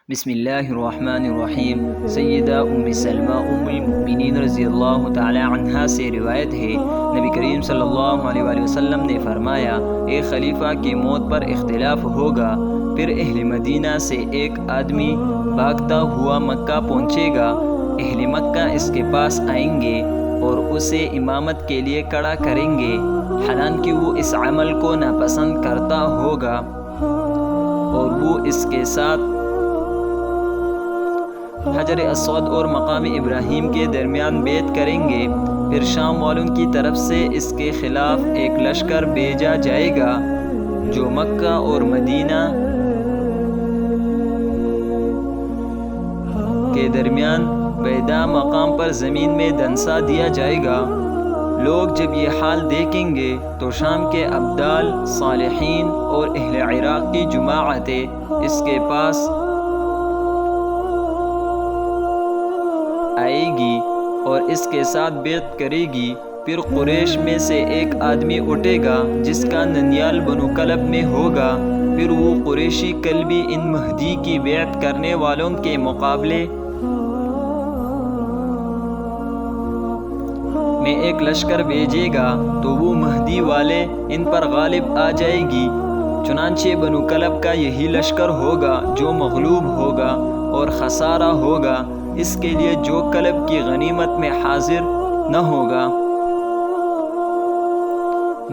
بسم اللہ الرحمن الرحیم۔ سیدہ ام سلمہ ام المؤمنین رضی اللہ تعالی عنہا سے روایت ہے، نبی کریم صلی اللہ علیہ وآلہ وسلم نے فرمایا، ایک خلیفہ کی موت پر اختلاف ہوگا، پھر اہل مدینہ سے ایک آدمی بھاگتا ہوا مکہ پہنچے گا، اہل مکہ اس کے پاس آئیں گے اور اسے امامت کے لیے کھڑا کریں گے، حالانکہ وہ اس عمل کو ناپسند کرتا ہوگا، اور وہ اس کے ساتھ حجر اسود اور مقام ابراہیم کے درمیان بیعت کریں گے۔ پھر شام والوں کی طرف سے اس کے خلاف ایک لشکر بھیجا جائے گا جو مکہ اور مدینہ کے درمیان بیدا مقام پر زمین میں دھنسا دیا جائے گا۔ لوگ جب یہ حال دیکھیں گے تو شام کے ابدال، صالحین اور اہل عراق کی جماعتیں اس کے پاس آئے گی اور اس کے ساتھ بیعت کرے گی۔ پھر قریش میں سے ایک آدمی اٹھے گا جس کا ننیال بنو کلب میں ہوگا، پھر وہ قریشی کلبی ان مہدی کی بیعت کرنے والوں کے مقابلے میں ایک لشکر بھیجے گا تو وہ مہدی والے ان پر غالب آ جائے گی۔ چنانچہ بنو کلب کا یہی لشکر ہوگا جو مغلوب ہوگا اور خسارہ ہوگا، اس کے لیے جو کلب کی غنیمت میں حاضر نہ ہوگا۔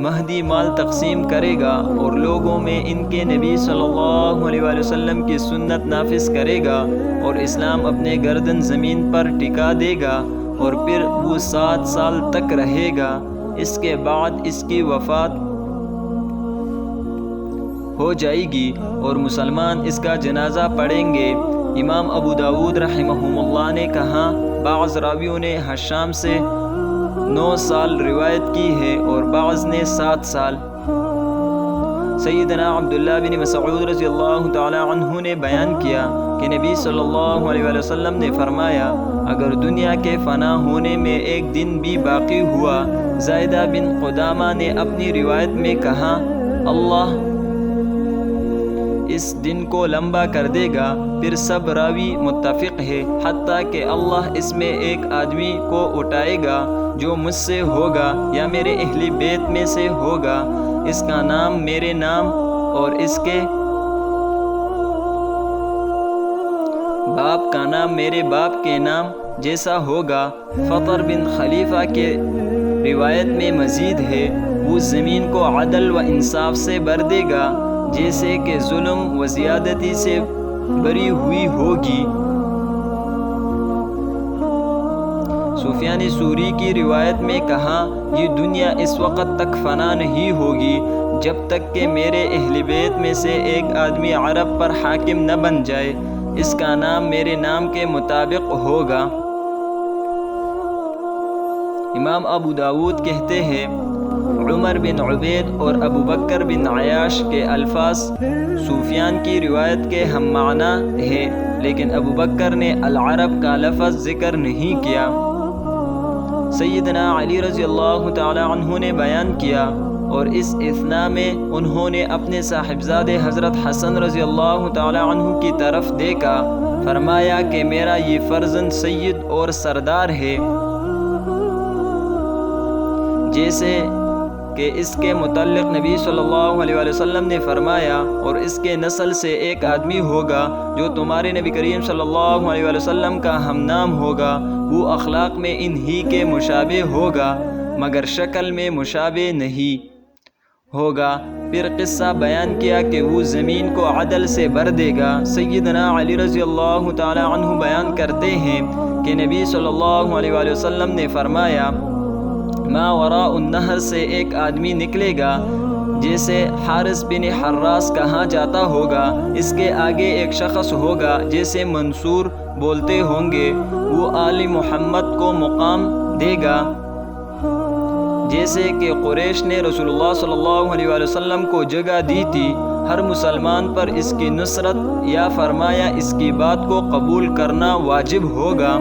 مہدی مال تقسیم کرے گا اور لوگوں میں ان کے نبی صلی اللہ علیہ وآلہ وسلم کی سنت نافذ کرے گا اور اسلام اپنے گردن زمین پر ٹکا دے گا، اور پھر وہ 7 سال تک رہے گا۔ اس کے بعد اس کی وفات ہو جائے گی اور مسلمان اس کا جنازہ پڑھیں گے۔ امام ابو داؤد رحمہ اللہ نے کہا، بعض راویوں نے ہشام سے 9 سال روایت کی ہے اور بعض نے 7 سال۔ سیدنا عبداللہ بن مسعود رضی اللہ تعالی عنہ نے بیان کیا کہ نبی صلی اللہ علیہ وآلہ وسلم نے فرمایا، اگر دنیا کے فنا ہونے میں ایک دن بھی باقی ہوا، زائدہ بن قدامہ نے اپنی روایت میں کہا، اللہ اس دن کو لمبا کر دے گا۔ پھر سب راوی متفق ہے، حتیٰ کہ اللہ اس میں ایک آدمی کو اٹھائے گا جو مجھ سے ہوگا یا میرے اہل بیت میں سے ہوگا، اس کا نام میرے نام اور اس کے باپ کا نام میرے باپ کے نام جیسا ہوگا۔ فطر بن خلیفہ کے روایت میں مزید ہے، وہ زمین کو عدل و انصاف سے بھر دے گا جیسے کہ ظلم و زیادتی سے بری ہوئی ہوگی۔ سفیان ثوری کی روایت میں کہا، یہ دنیا اس وقت تک فنا نہیں ہوگی جب تک کہ میرے اہل بیت میں سے ایک آدمی عرب پر حاکم نہ بن جائے، اس کا نام میرے نام کے مطابق ہوگا۔ امام ابو داؤد کہتے ہیں، عمر بن عبید اور ابو بکر بن عیاش کے الفاظ سفیان کی روایت کے ہم معنی ہے، لیکن ابو بکر نے العرب کا لفظ ذکر نہیں کیا۔ سیدنا علی رضی اللہ تعالی عنہ نے بیان کیا اور اس اثنا میں انہوں نے اپنے صاحبزادے حضرت حسن رضی اللہ تعالی عنہ کی طرف دیکھا، فرمایا کہ میرا یہ فرزند سید اور سردار ہے، جیسے کہ اس کے متعلق نبی صلی اللہ علیہ وآلہ وسلم نے فرمایا، اور اس کے نسل سے ایک آدمی ہوگا جو تمہارے نبی کریم صلی اللہ علیہ وآلہ وسلم کا ہم نام ہوگا، وہ اخلاق میں انہی کے مشابہ ہوگا مگر شکل میں مشابہ نہیں ہوگا۔ پھر قصہ بیان کیا کہ وہ زمین کو عدل سے بھر دے گا۔ سیدنا علی رضی اللہ تعالی عنہ بیان کرتے ہیں کہ نبی صلی اللہ علیہ وآلہ وسلم نے فرمایا، ما وراء النہر سے ایک آدمی نکلے گا جیسے حارث بن حراس کہا جاتا ہوگا، اس کے آگے ایک شخص ہوگا جیسے منصور بولتے ہوں گے، وہ آل محمد کو مقام دے گا جیسے کہ قریش نے رسول اللہ صلی اللہ علیہ وآلہ وسلم کو جگہ دی تھی۔ ہر مسلمان پر اس کی نصرت یا فرمایا اس کی بات کو قبول کرنا واجب ہوگا۔